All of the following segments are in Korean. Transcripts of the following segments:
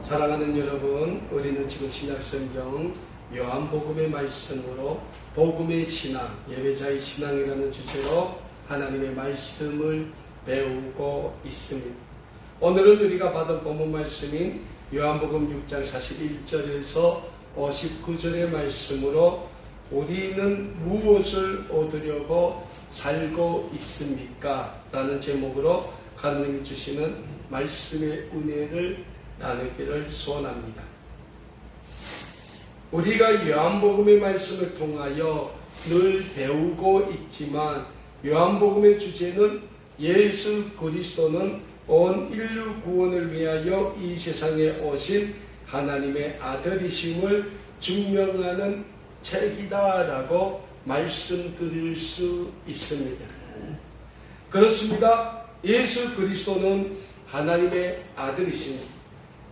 사랑하는 여러분, 우리는 지금 신약성경 요한복음의 말씀으로 복음의 신앙, 예배자의 신앙이라는 주제로 하나님의 말씀을 배우고 있습니다. 오늘은 우리가 받은 본문 말씀인 요한복음 6장 41절에서 59절의 말씀으로 우리는 무엇을 얻으려고 살고 있습니까? 라는 제목으로 하나님이 주시는 말씀의 은혜를 나누기를 소원합니다. 우리가 요한복음의 말씀을 통하여 늘 배우고 있지만 요한복음의 주제는 예수 그리스도는 온 인류 구원을 위하여 이 세상에 오신 하나님의 아들이심을 증명하는 책이다라고 말씀드릴 수 있습니다. 그렇습니다. 예수 그리스도는 하나님의 아들이십니다.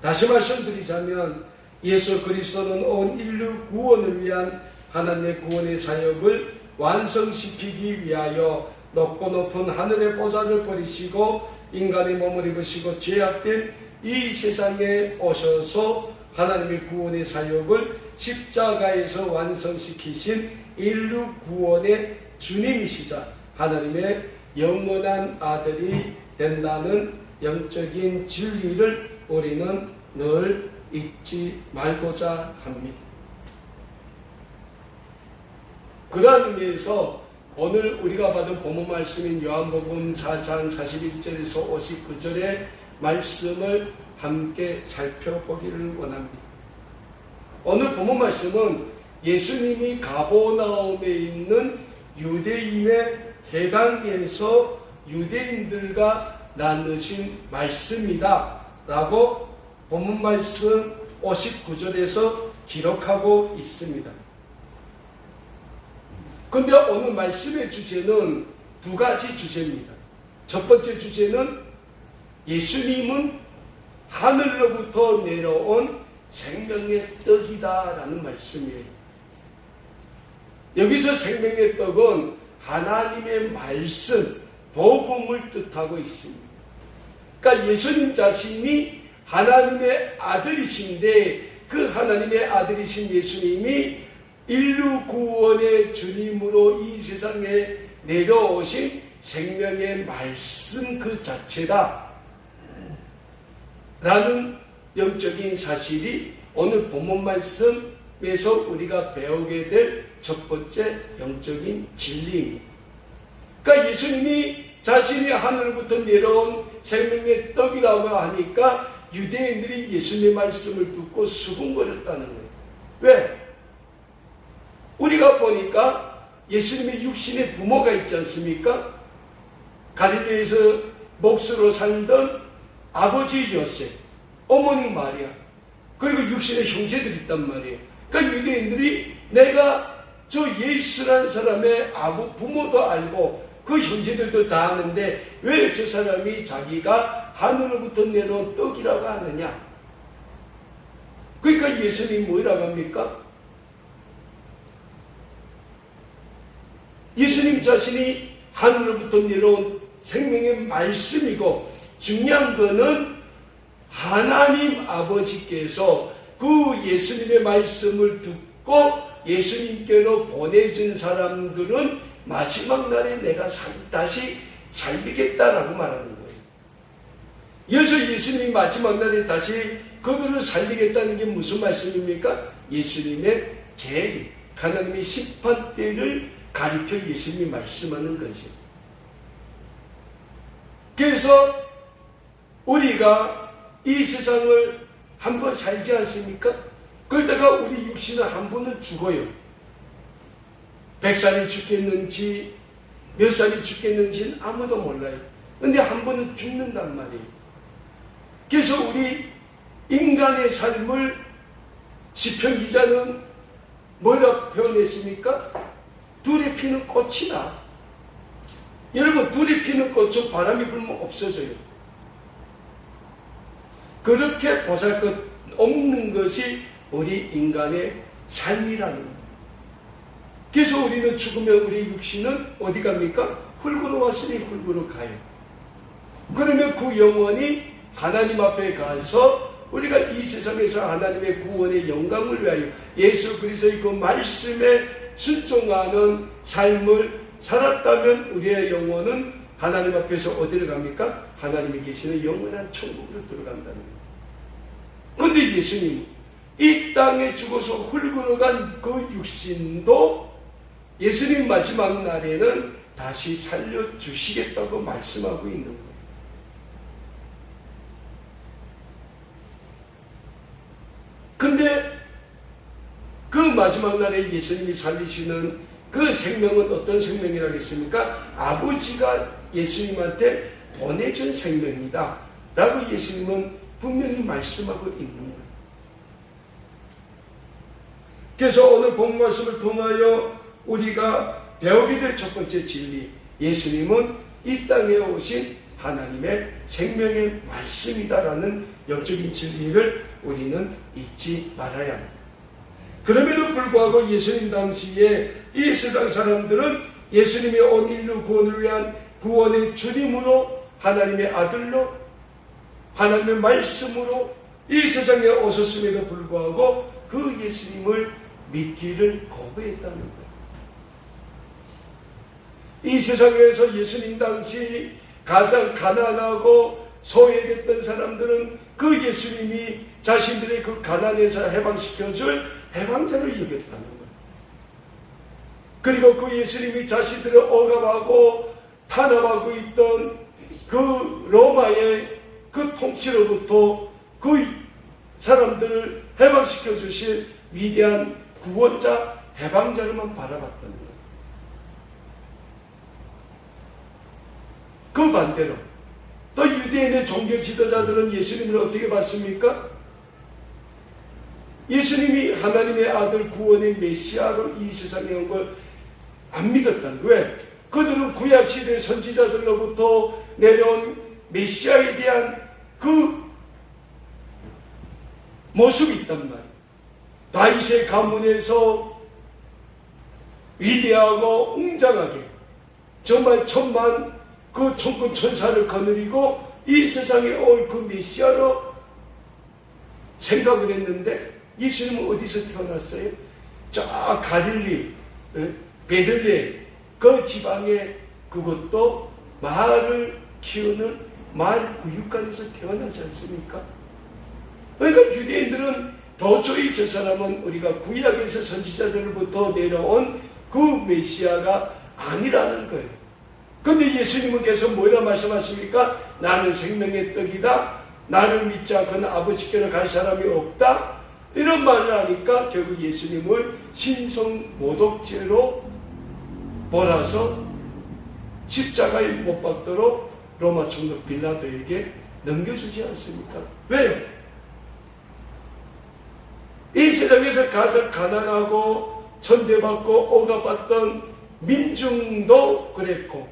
다시 말씀드리자면 예수 그리스도는 온 인류 구원을 위한 하나님의 구원의 사역을 완성시키기 위하여 높고 높은 하늘의 보좌를 버리시고 인간의 몸을 입으시고 죄악된 이 세상에 오셔서 하나님의 구원의 사역을 십자가에서 완성시키신 인류 구원의 주님이시자 하나님의 영원한 아들이 된다는 영적인 진리를 우리는 늘 잊지 말고자 합니다. 그러한 의미에서 오늘 우리가 받은 본문 말씀인 요한복음 4장 41절에서 59절의 말씀을 함께 살펴보기를 원합니다. 오늘 본문 말씀은 예수님이 가버나움에 있는 유대인의 회당에서 유대인들과 나누신 말씀이다 라고 본문 말씀 59절에서 기록하고 있습니다. 그런데 오늘 말씀의 주제는 두 가지 주제입니다. 첫 번째 주제는 예수님은 하늘로부터 내려온 생명의 떡이다 라는 말씀이에요. 여기서 생명의 떡은 하나님의 말씀, 복음을 뜻하고 있습니다. 그러니까 예수님 자신이 하나님의 아들이신데 그 하나님의 아들이신 예수님이 인류 구원의 주님으로 이 세상에 내려오신 생명의 말씀 그 자체다 라는 영적인 사실이 오늘 본문 말씀에서 우리가 배우게 될 첫 번째 영적인 진리입니다. 그러니까 예수님이 자신이 하늘부터 내려온 생명의 떡이라고 하니까 유대인들이 예수님의 말씀을 듣고 수군거렸다는 거예요. 왜? 우리가 보니까 예수님의 육신의 부모가 있지 않습니까? 갈릴리에서 목수로 살던 아버지 요셉, 어머니 마리아, 그리고 육신의 형제들이 있단 말이에요. 그러니까 유대인들이 내가 저 예수라는 사람의 부모도 알고 그 형제들도 다 아는데 왜 저 사람이 자기가 하늘로부터 내려온 떡이라고 하느냐? 그러니까 예수님이 뭐라고 합니까? 예수님 자신이 하늘로부터 내려온 생명의 말씀이고 중요한 거는 하나님 아버지께서 그 예수님의 말씀을 듣고 예수님께로 보내준 사람들은 마지막 날에 내가 다시 살리겠다라고 말하는 거예요. 여기서 예수님이 마지막 날에 다시 그들을 살리겠다는 게 무슨 말씀입니까? 예수님의 재림, 하나님의 심판 때를 가리켜 예수님이 말씀하는 거죠. 그래서 우리가 이 세상을 한번 살지 않습니까? 그러다가 우리 육신은 한 번은 죽어요. 100살이 죽겠는지 몇 살이 죽겠는지는 아무도 몰라요. 근데 한 번은 죽는단 말이에요. 그래서 우리 인간의 삶을 시편 기자는 뭐라고 표현했습니까? 둘이 피는 꽃이다. 여러분, 둘이 피는 꽃은 바람이 불면 없어져요. 그렇게 보잘것없는 것이 우리 인간의 삶이라는 거예요. 그래서 우리는 죽으면 우리 육신은 어디 갑니까? 흙으로 왔으니 흙으로 가요. 그러면 그 영혼이 하나님 앞에 가서 우리가 이 세상에서 하나님의 구원의 영광을 위하여 예수 그리스도의 그 말씀에 순종하는 삶을 살았다면 우리의 영혼은 하나님 앞에서 어디를 갑니까? 하나님이 계시는 영원한 천국으로 들어간다는 거예요. 그런데 예수님 이 땅에 죽어서 흙으로간 그 육신도 예수님 마지막 날에는 다시 살려주시겠다고 말씀하고 있는 거예요. 근데 그 마지막 날에 예수님이 살리시는 그 생명은 어떤 생명이라고 했습니까? 아버지가 예수님한테 보내준 생명이다 라고 예수님은 분명히 말씀하고 있는 거예요. 그래서 오늘 본 말씀을 통하여 우리가 배우게 될 첫 번째 진리, 예수님은 이 땅에 오신 하나님의 생명의 말씀이다라는 영적인 진리를 우리는 잊지 말아야 합니다. 그럼에도 불구하고 예수님 당시에 이 세상 사람들은 예수님의 온 인류 구원을 위한 구원의 주님으로, 하나님의 아들로, 하나님의 말씀으로 이 세상에 오셨음에도 불구하고 그 예수님을 믿기를 거부했다는 거예요. 이 세상에서 예수님 당시 가장 가난하고 소외됐던 사람들은 그 예수님이 자신들의 그 가난에서 해방시켜줄 해방자를 여겼다는 거예요. 그리고 그 예수님이 자신들을 억압하고 탄압하고 있던 그 로마의 그 통치로부터 그 사람들을 해방시켜 주실 위대한 구원자, 해방자로만 바라봤다는 거예요. 그 반대로 또 유대인의 종교 지도자들은 예수님을 어떻게 봤습니까? 예수님이 하나님의 아들 구원의 메시아로 이 세상에 온 걸 안 믿었다는 거예요. 왜? 그들은 구약시대 선지자들로부터 내려온 메시아에 대한 그 모습이 있단 말이에요. 다윗의 가문에서 위대하고 웅장하게 정말 천만 그 천군 천사를 거느리고 이 세상에 올 그 메시아로 생각을 했는데 예수님은 어디서 태어났어요? 저 갈릴리 베들레헴 그 지방에, 그것도 말을 키우는 말 구육간에서 태어나지 않습니까? 그러니까 유대인들은 도저히 저 사람은 우리가 구약에서 선지자들로부터 내려온 그 메시아가 아니라는 거예요. 그런데 예수님은 계속 뭐라 말씀하십니까? 나는 생명의 떡이다. 나를 믿지 않고는 아버지께로 갈 사람이 없다. 이런 말을 하니까 결국 예수님을 신성모독죄로 몰아서 십자가에 못 박도록 로마 총독 빌라도에게 넘겨주지 않습니까? 왜요? 이 세상에서 가장 가난하고 천대받고 억압받던 민중도 그랬고,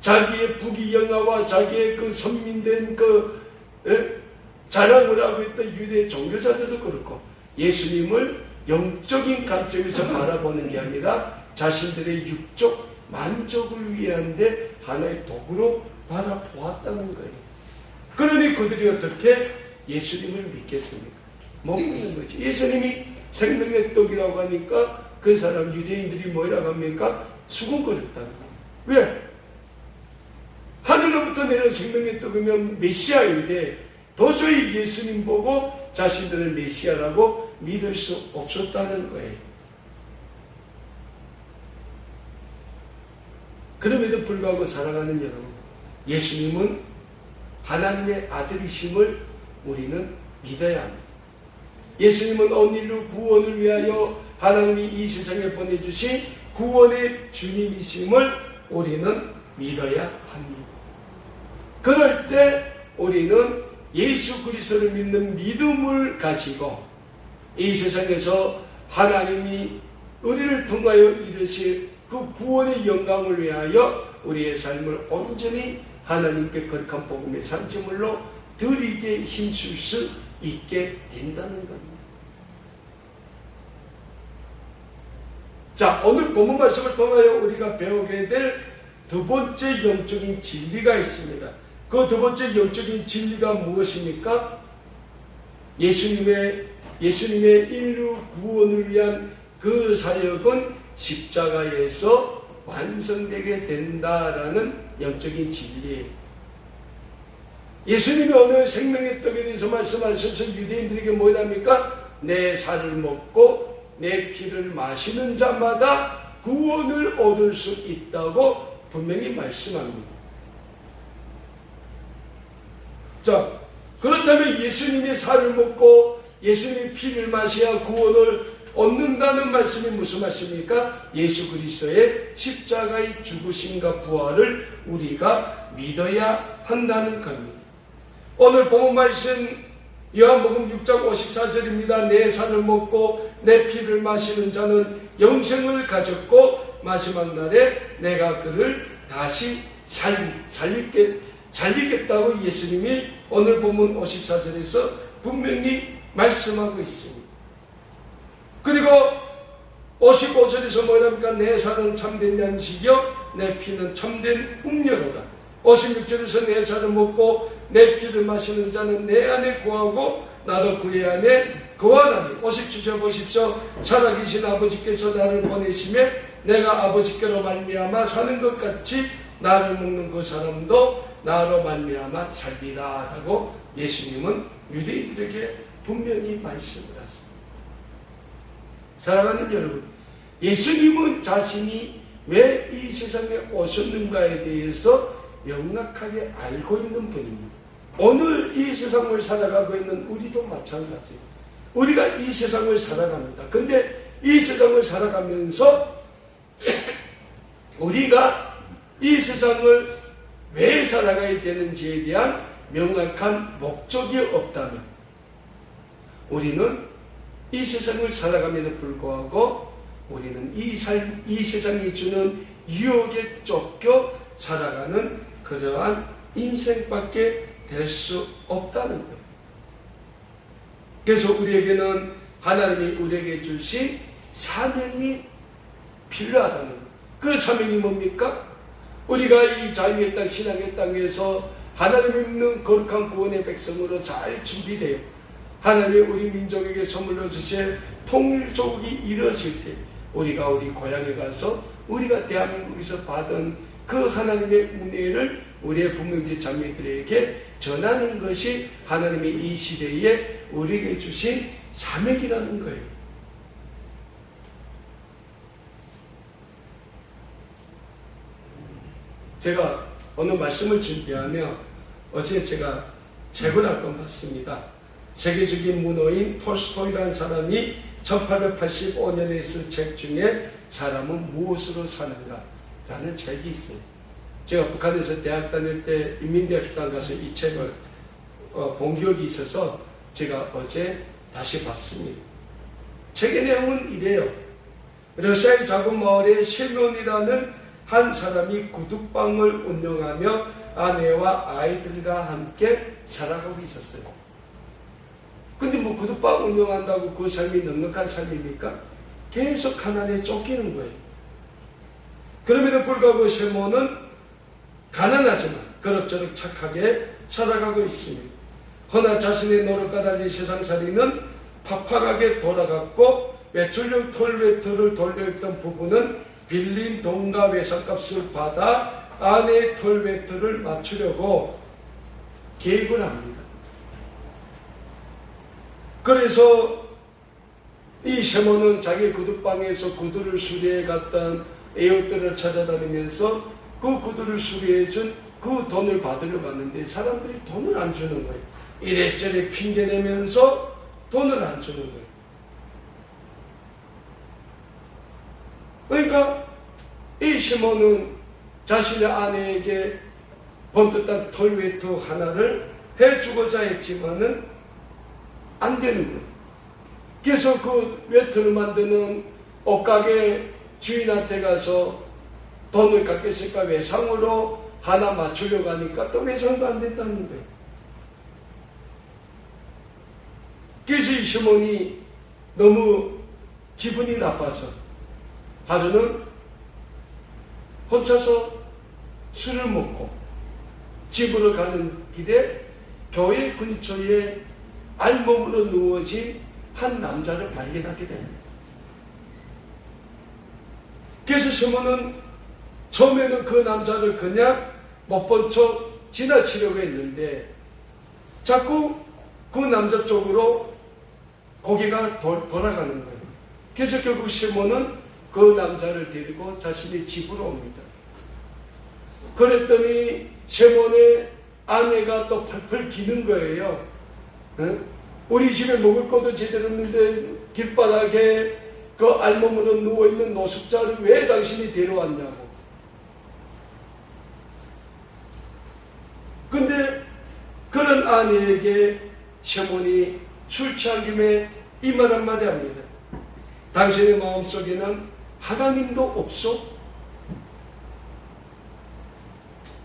자기의 부귀영화와 자기의 그 선민된 자랑을 하고 있던 유대 종교사들도 그렇고, 예수님을 영적인 관점에서 바라보는 게 아니라 자신들의 육적 만족을 위한데 하나의 도구로 바라보았다는 거예요. 그러니 그들이 어떻게 예수님을 믿겠습니까? 못 믿는 거지. 예수님이 생명의 떡이라고 하니까 그 사람 유대인들이 뭐라고 합니까? 수군거렸다는 거예요. 왜? 하늘로부터 내려온 생명의 떡이면 메시아인데 도저히 예수님 보고 자신들을 메시아라고 믿을 수 없었다는 거예요. 그럼에도 불구하고 사랑하는 여러분, 예수님은 하나님의 아들이심을 우리는 믿어야 합니다. 예수님은 온 인류 구원을 위하여 하나님이 이 세상에 보내주신 구원의 주님이심을 우리는 믿어야 합니다. 그럴 때 우리는 예수 그리스도를 믿는 믿음을 가지고 이 세상에서 하나님이 우리를 통하여 이루실 그 구원의 영광을 위하여 우리의 삶을 온전히 하나님께 거룩한 복음의 산재물로 드리게 힘쓸 수 있게 된다는 겁니다. 자, 오늘 본문 말씀을 통하여 우리가 배우게 될 두 번째 영적인 진리가 있습니다. 그 두 번째 영적인 진리가 무엇입니까? 예수님의 인류 구원을 위한 그 사역은 십자가에서 완성되게 된다라는 영적인 진리예요. 예수님이 오늘 생명의 떡에 대해서 말씀하셔서 유대인들에게 뭐랍니까? 내 살을 먹고 내 피를 마시는 자마다 구원을 얻을 수 있다고 분명히 말씀합니다. 자, 그렇다면 예수님의 살을 먹고 예수님의 피를 마셔야 구원을 얻는다는 말씀이 무슨 말씀입니까? 예수 그리스도의 십자가의 죽으심과 부활을 우리가 믿어야 한다는 겁니다. 오늘 본문 말씀 요한복음 6장 54절입니다. 내 살을 먹고 내 피를 마시는 자는 영생을 가졌고 마지막 날에 내가 그를 다시 살리겠다고 예수님이 오늘 본문 54절에서 분명히 말씀하고 있습니다. 그리고 55절에서 뭐랍니까? 내 살은 참된 양식이요 내 피는 참된 음료로다. 56절에서 내 살을 먹고 내 피를 마시는 자는 내 안에 거하고 나도 그의 안에 거하나니. 57절 보십시오. 살아계신 아버지께서 나를 보내시매 내가 아버지께로 말미암아 사는 것 같이 나를 먹는 그 사람도 나로 말미암아 살리라 라고 예수님은 유대인들에게 분명히 말씀을 하십니다. 사랑하는 여러분, 예수님은 자신이 왜 이 세상에 오셨는가에 대해서 명확하게 알고 있는 분입니다. 오늘 이 세상을 살아가고 있는 우리도 마찬가지예요. 우리가 이 세상을 살아갑니다. 근데 이 세상을 살아가면서 우리가 이 세상을 왜 살아가야 되는지에 대한 명확한 목적이 없다면 우리는 이 세상을 살아감에도 불구하고 우리는 이 세상이 주는 유혹에 쫓겨 살아가는 그러한 인생밖에 될 수 없다는 거예요. 그래서 우리에게는 하나님이 우리에게 주신 사명이 필요하다는 거예요. 그 사명이 뭡니까? 우리가 이 자유의 땅, 신앙의 땅에서 하나님을 믿는 거룩한 구원의 백성으로 잘 준비되어 하나님이 우리 민족에게 선물로 주실 통일조국이 이루어질 때 우리가 우리 고향에 가서 우리가 대한민국에서 받은 그 하나님의 은혜를 우리의 부명지 자매들에게 전하는 것이 하나님이 이 시대에 우리에게 주신 사명이라는 거예요. 제가 오늘 말씀을 준비하며 어제 제가 책을 한 권 봤습니다. 세계적인 문호인 톨스토이라는 사람이 1885년에 쓴 책 중에 사람은 무엇으로 사는가 라는 책이 있어요. 제가 북한에서 대학 다닐 때 인민대학교당 가서 이 책을 본 기억이 있어서 제가 어제 다시 봤습니다. 책의 내용은 이래요. 러시아의 작은 마을에 시몬이라는 한 사람이 구두방을 운영하며 아내와 아이들과 함께 살아가고 있었어요. 근데 뭐 구두방 운영한다고 그 삶이 넉넉한 삶입니까? 계속 가난에 쫓기는 거예요. 그럼에도 불구하고 시몬은 가난하지만 그럭저럭 착하게 살아가고 있습니다. 허나 자신의 노릇과 달리 세상살이는 팍팍하게 돌아갔고 매출용 톨웨트를 돌려있던 부부는 빌린 돈과 외상값을 받아 아내의 톨웨트를 맞추려고 계획을 합니다. 그래서 이 시몬은 자기 구두방에서 구두를 수리해 갔던 에어들을 찾아다니면서 그 구두를 수리해준 그 돈을 받으려 갔는데 사람들이 돈을 안 주는 거예요. 이래저래 핑계내면서 돈을 안 주는 거예요. 그러니까 이 시몬은 자신의 아내에게 번듯한 톨웨트 하나를 해주고자 했지만은 안 되는 거예요. 그래서 그 웨트를 만드는 옷가게 주인한테 가서 돈을 깎였을까 외상으로 하나 맞추려고 하니까 또 외상도 안 된다는 거예요. 그래서 이 시몬이 너무 기분이 나빠서 하루는 혼자서 술을 먹고 집으로 가는 길에 교회 근처에 알몸으로 누워진 한 남자를 발견하게 됩니다. 그래서 시몬은 처음에는 그 남자를 그냥 못 본 척 지나치려고 했는데 자꾸 그 남자 쪽으로 고개가 돌아가는 거예요. 그래서 결국 시몬은 그 남자를 데리고 자신의 집으로 옵니다. 그랬더니 시몬의 아내가 또 펄펄 기는 거예요. 우리 집에 먹을 것도 제대로 없는데 길바닥에 그 알몸으로 누워있는 노숙자를 왜 당신이 데려왔냐고. 근데 그런 아내에게 시몬이 술 취한 김에 이 말 한마디 합니다. 당신의 마음속에는 하나님도 없소?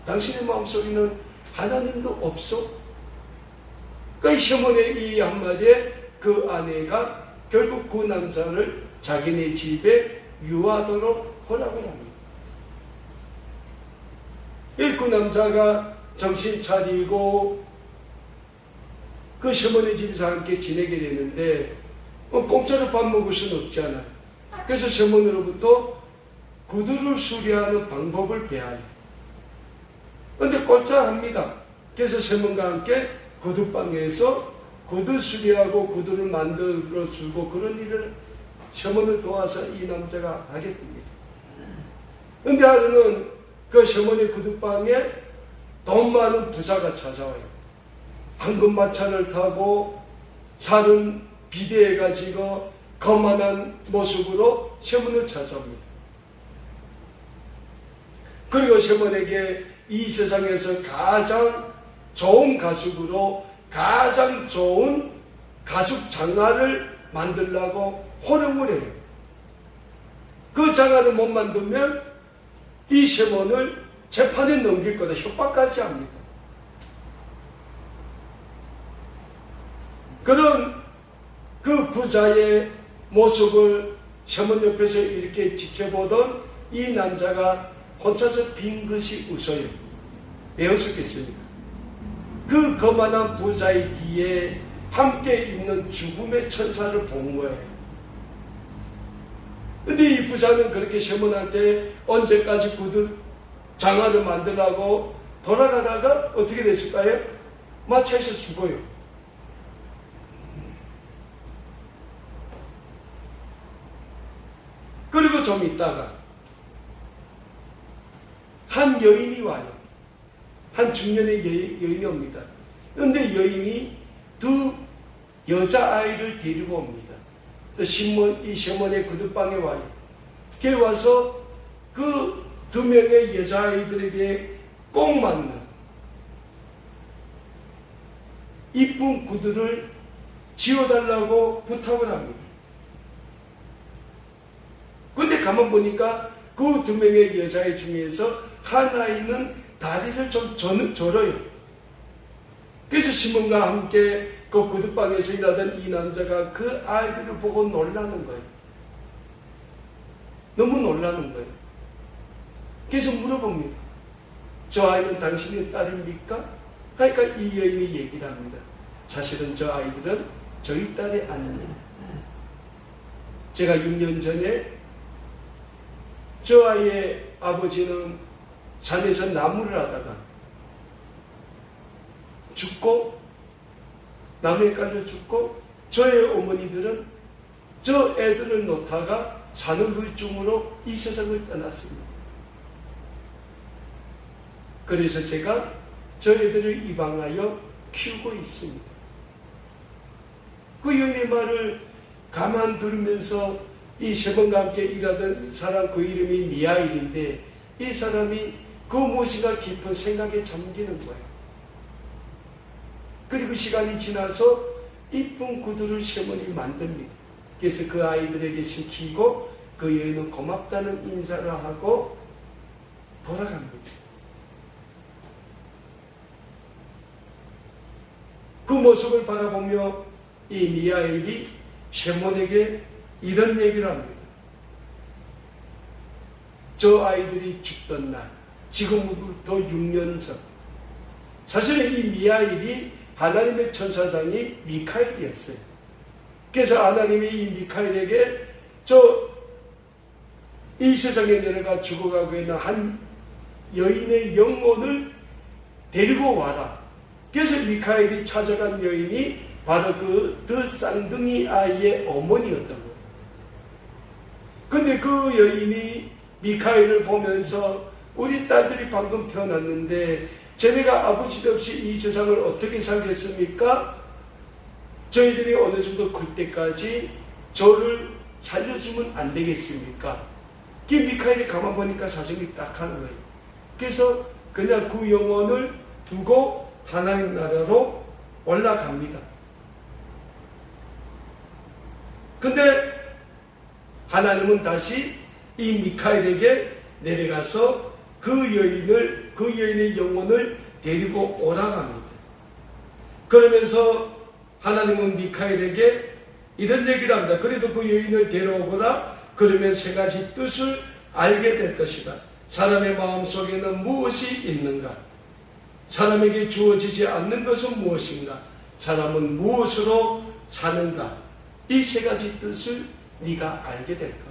당신의 마음속에는 하나님도 없소? 그러니까 시몬의 이 한마디에 그 아내가 결국 그 남자를 자기네 집에 유하도록 허락을 합니다. 그 남자가 정신 차리고 그 시몬의 집에서 함께 지내게 되는데 공짜로 밥 먹을 수는 없잖아. 그래서 시몬으로부터 구두를 수리하는 방법을 배워요. 그런데 꼴짜합니다. 그래서 시몬과 함께 구두방에서 구두 수리하고 구두를 만들어주고 그런 일을 시몬을 도와서 이 남자가 하게 됩니다. 그런데 하루는 그 시몬의 구두방에 돈 많은 부자가 찾아와요. 황금마차를 타고 살은 비대해가지고 거만한 모습으로 시몬을 찾아옵니다. 그리고 시몬에게 이 세상에서 가장 좋은 가죽으로 가장 좋은 가죽 장화를 만들라고 호령을 해요. 그 장화를 못 만들면 이 시몬을 재판에 넘길 거다 협박까지 합니다. 그런 그 부자의 모습을 시몬 옆에서 이렇게 지켜보던 이 남자가 혼자서 빙긋이 웃어요. 왜 웃었겠습니까? 그 거만한 부자의 뒤에 함께 있는 죽음의 천사를 본 거예요. 근데 이 부자는 그렇게 시몬한테 언제까지 구두 장화를 만들라고 돌아가다가 어떻게 됐을까요? 마차에서 죽어요. 그리고 좀 있다가 한 여인이 와요. 한 중년의 여인이 옵니다. 그런데 여인이 두 여자아이를 데리고 옵니다. 또 이 시몬의 구두방에 와요. 걔 와서 그 두 명의 여자아이들에게 꼭 맞는 이쁜 구두를 지어달라고 부탁을 합니다. 근데 가만 보니까 그 두 명의 여자애 중에서 하나이는 다리를 좀 절어요. 그래서 시몬과 함께 그 구두방에서 일하던 이 남자가 그 아이들을 보고 놀라는 거예요. 너무 놀라는 거예요. 그래서 물어봅니다. 저 아이는 당신의 딸입니까? 그러니까 이 여인이 얘기를 합니다. 사실은 저 아이들은 저희 딸이 아닙니다. 제가 6년 전에 저 아이의 아버지는 산에서 나무를 하다가 죽고 나무에 깔려 죽고 저의 어머니들은 저 애들을 놓다가 산후우울증으로 이 세상을 떠났습니다. 그래서 제가 저 애들을 입양하여 키우고 있습니다. 그 여인의 말을 가만 들으면서 이 시몬과 함께 일하던 사람 그 이름이 미하일인데 이 사람이 그 무엇인가 깊은 생각에 잠기는 거예요. 그리고 시간이 지나서 이쁜 구두를 시몬이 만듭니다. 그래서 그 아이들에게 시키고 그 여인은 고맙다는 인사를 하고 돌아갑니다. 그 모습을 바라보며 이 미하일이 시몬에게 이런 얘기를 합니다. 저 아이들이 죽던 날, 지금부터 6년 전, 사실은 이 미하일이 하나님의 천사장이 미카엘이었어요. 그래서 하나님이 이 미카엘에게 이 세상에 내려가 죽어가고 있는 한 여인의 영혼을 데리고 와라. 그래서 미카엘이 찾아간 여인이 바로 그 쌍둥이 아이의 어머니였던 거예요. 근데 그 여인이 미카엘을 보면서 우리 딸들이 방금 태어났는데 쟤네가 아버지도 없이 이 세상을 어떻게 살겠습니까? 저희들이 어느 정도 클 때까지 저를 살려주면 안 되겠습니까? 그 미카엘이 가만 보니까 사정이 딱한 거예요. 그래서 그냥 그 영혼을 두고 하나님 나라로 올라갑니다. 근데 하나님은 다시 이 미카엘에게 내려가서 그 여인의 영혼을 데리고 오라고 합니다. 그러면서 하나님은 미카엘에게 이런 얘기를 합니다. 그래도 그 여인을 데려오거라. 그러면 세 가지 뜻을 알게 될 것이다. 사람의 마음속에는 무엇이 있는가? 사람에게 주어지지 않는 것은 무엇인가? 사람은 무엇으로 사는가? 이 세 가지 뜻을 네가 알게 될 거다.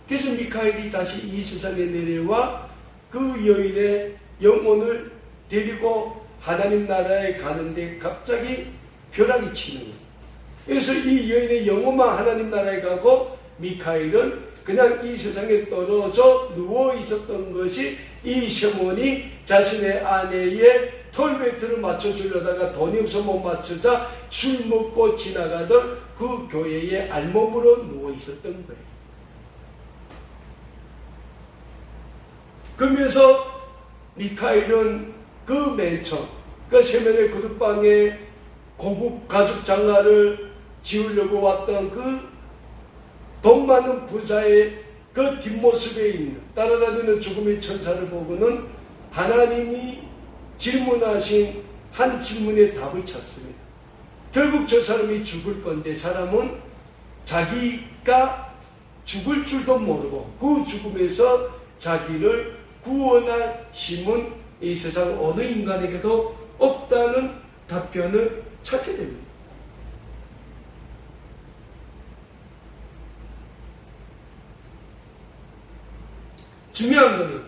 그래서 미카엘이 다시 이 세상에 내려와 그 여인의 영혼을 데리고 하나님 나라에 가는데 갑자기 벼락이 치는 거예요. 그래서 이 여인의 영혼만 하나님 나라에 가고 미카엘은 그냥 이 세상에 떨어져 누워 있었던 것이 이 셔몬이 자신의 아내의 톨베이트를 맞춰주려다가 돈이 없어 못 맞추자 술 먹고 지나가던 그 교회의 알몸으로 누워 있었던 거예요. 그러면서 미카엘은 그 맨 처음 그 세면의 구두방에 고급 가죽 장화를 지우려고 왔던 그 돈 많은 부자의 그 뒷모습에 있는 따라다니는 죽음의 천사를 보고는 하나님이 질문하신 한 질문에 답을 찾습니다. 결국 저 사람이 죽을 건데 사람은 자기가 죽을 줄도 모르고 그 죽음에서 자기를 구원할 힘은 이 세상 어느 인간에게도 없다는 답변을 찾게 됩니다. 중요한 것은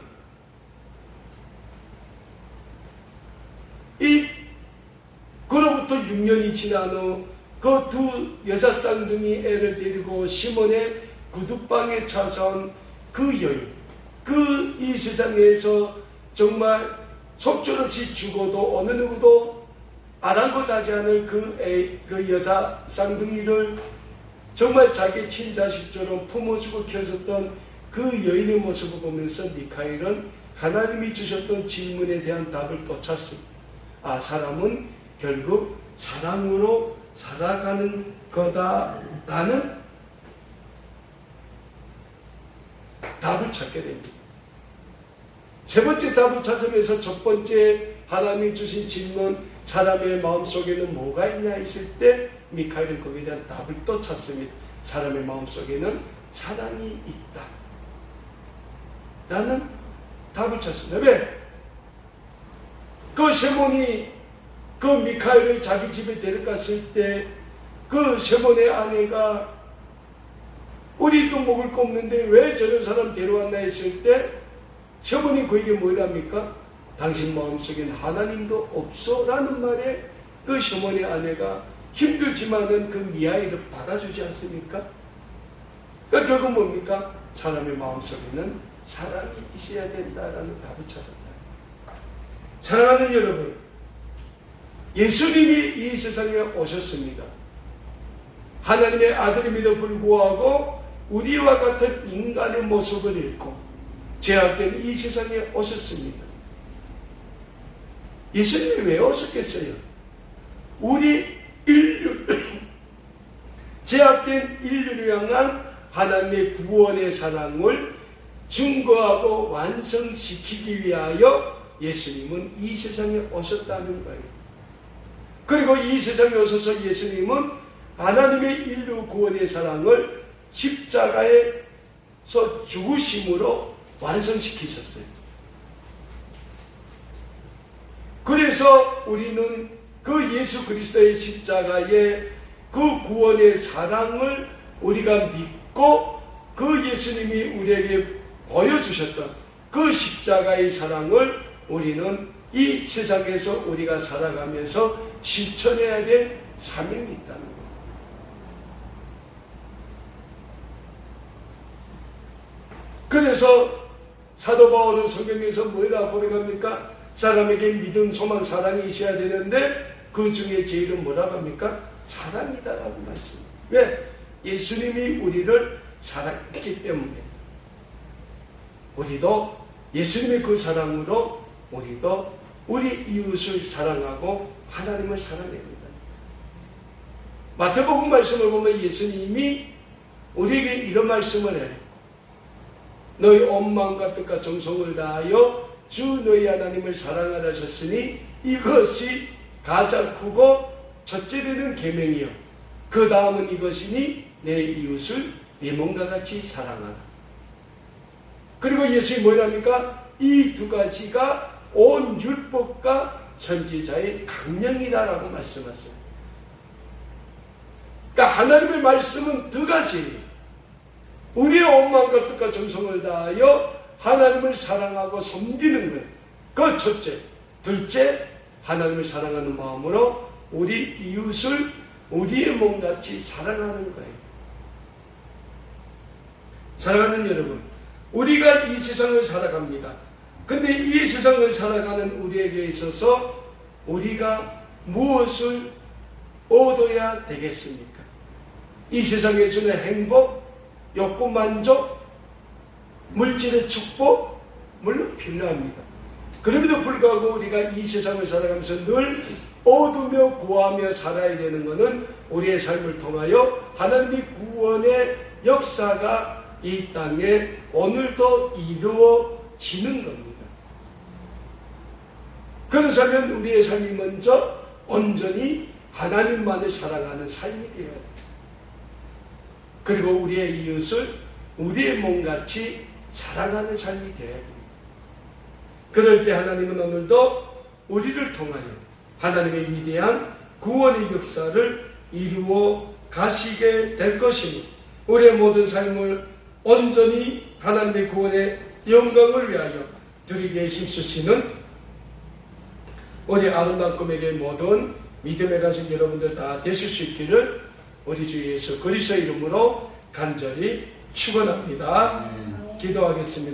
그로부터 6년이 지난 후 그 두 여자 쌍둥이 애를 데리고 시몬의 구두방에 찾아온 그 여인, 이 세상에서 정말 속절없이 죽어도 어느 누구도 아랑곳하지 않을 그 여자 쌍둥이를 정말 자기 친자식처럼 품어주고 키워줬던 그 여인의 모습을 보면서 미카엘은 하나님이 주셨던 질문에 대한 답을 또 찾습니다. 사람은 결국 사랑으로 살아가는 거다라는 답을 찾게 됩니다. 세 번째 답을 찾으면서 첫 번째 하나님이 주신 질문, 사람의 마음속에는 뭐가 있냐 했을 때 미카엘은 거기에 대한 답을 또 찾습니다. 사람의 마음속에는 사랑이 있다 라는 답을 찾습니다. 왜? 그 셔몬이 그 미카엘을 자기 집에 데려갔을 때 그 셔몬의 아내가 우리도 먹을 거 없는데 왜 저런 사람 데려왔나 했을 때 셔몬이 그에게 뭐랍니까? 당신 마음속엔 하나님도 없어 라는 말에 그 셔몬의 아내가 힘들지만은 그 미아이를 받아주지 않습니까? 그러니까 결국 뭡니까? 사람의 마음속에는 사랑이 있어야 된다라는 답을 찾았다. 사랑하는 여러분, 예수님이 이 세상에 오셨습니다. 하나님의 아들임에도 불구하고 우리와 같은 인간의 모습을 잃고 죄악된 이 세상에 오셨습니다. 예수님이 왜 오셨겠어요? 우리 죄악된 인류를 향한 하나님의 구원의 사랑을 증거하고 완성시키기 위하여 예수님은 이 세상에 오셨다는 거예요. 그리고 이 세상에 오셔서 예수님은 하나님의 인류 구원의 사랑을 십자가에서 죽으심으로 완성시키셨어요. 그래서 우리는 그 예수 그리스도의 십자가의 그 구원의 사랑을 우리가 믿고 그 예수님이 우리에게 보여주셨던 그 십자가의 사랑을 우리는 이 세상에서 우리가 살아가면서 실천해야 될 사명이 있다는 거예요. 그래서 사도 바울은 성경에서 뭐라 고백합니까? 사람에게 믿음, 소망, 사랑이 있어야 되는데 그 중에 제일은 뭐라고 합니까? 사랑이다라고 말씀합니다. 왜? 예수님이 우리를 사랑했기 때문에 우리도 예수님의 그 사랑으로 우리도 우리 이웃을 사랑하고 하나님을 사랑해야 된다. 마태복음 말씀을 보면 예수님이 우리에게 이런 말씀을 해요. 너희 온 마음과 뜻과 정성을 다하여 주 너희 하나님을 사랑하라 하셨으니 이것이 가장 크고 첫째 되는 계명이요 그 다음은 이것이니 내 이웃을 내 몸과 같이 사랑하라. 그리고 예수님이 뭐랍니까? 이 두 가지가 온 율법과 선지자의 강령이다라고 말씀하셨어요. 그러니까 하나님의 말씀은 두 가지. 우리의 온 마음과 뜻과 정성을 다하여 하나님을 사랑하고 섬기는 거예요. 그 첫째. 둘째, 하나님을 사랑하는 마음으로 우리 이웃을 우리의 몸같이 사랑하는 거예요. 사랑하는 여러분, 우리가 이 세상을 살아갑니다. 근데 이 세상을 살아가는 우리에게 있어서 우리가 무엇을 얻어야 되겠습니까? 이 세상에 주는 행복, 욕구 만족, 물질의 축복, 물론 필요합니다. 그럼에도 불구하고 우리가 이 세상을 살아가면서 늘 얻으며 구하며 살아야 되는 것은 우리의 삶을 통하여 하나님의 구원의 역사가 이 땅에 오늘도 이루어지는 겁니다. 그렇다면 우리의 삶이 먼저 온전히 하나님만을 사랑하는 삶이 되어야 됩니다. 그리고 우리의 이웃을 우리의 몸같이 사랑하는 삶이 되어야 됩니다. 그럴 때 하나님은 오늘도 우리를 통하여 하나님의 위대한 구원의 역사를 이루어 가시게 될 것이니 우리의 모든 삶을 온전히 하나님의 구원의 영광을 위하여 드리게 힘쓰시는 우리 아름다운 꿈에게 모든 믿음의 가족 여러분들 다 되실 수 있기를 우리 주 예수 그리스도의 이름으로 간절히 축원합니다. 기도하겠습니다.